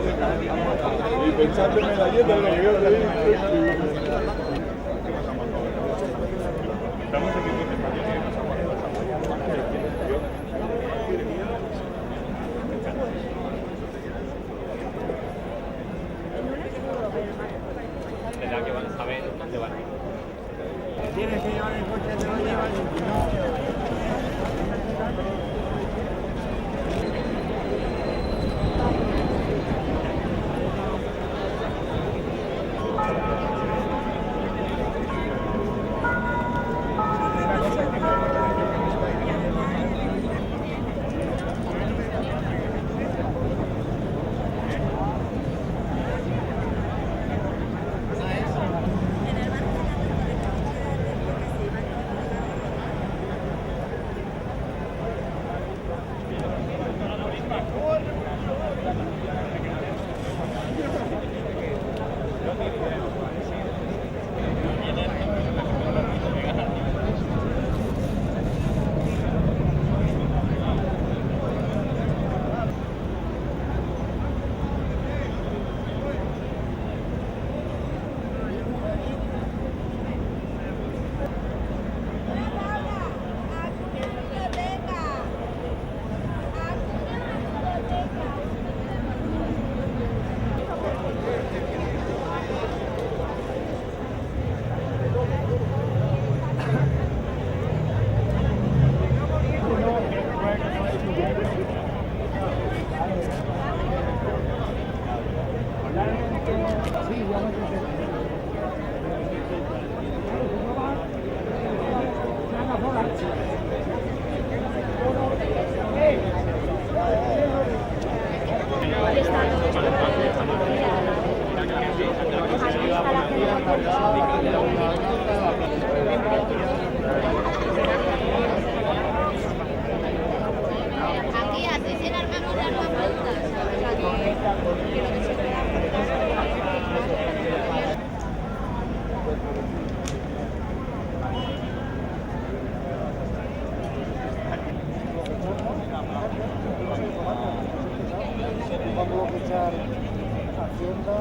Y pensando en medalleta, lo que yo leí. Estamos aquí con el Tendrá que saber dónde van. Tienes que llevar el coche, te lo llevas y no. Aquí así sin armamos las nuevas preguntas. Vamos a escuchar Hacienda,